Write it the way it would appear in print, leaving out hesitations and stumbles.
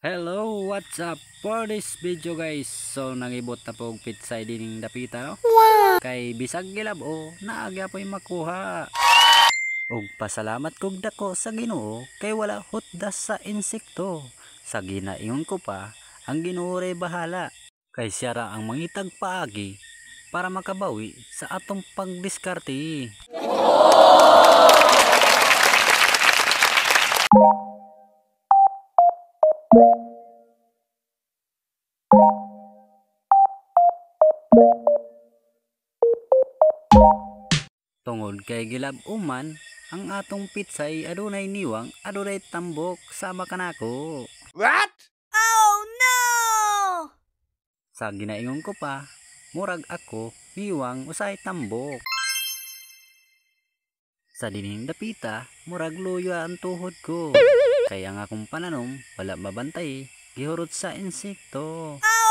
Hello, what's up for this video guys? So nangibot na po og pitsay dining dapita no? Kay bisag gilab o naagya po makuha. Og pasalamat kog dako sa Ginoo kay wala hutdas sa insekto. Sa ginaingon ko pa, ang Ginoo ray bahala. Kay siya ra ang mangitag paagi para makabawi sa atong pagdiskarte. Tungod kay gilab uman, ang atong pitsay adunay niwang, adunay tambok sama kanako. What? Oh no! Sa ginaingon ko pa, murag ako niwang usay tambok. Sa dining dapita, murag luyo ang tuhod ko. Kaya nga akong pananom, wala mabantay, gihurot sa insekto. Oh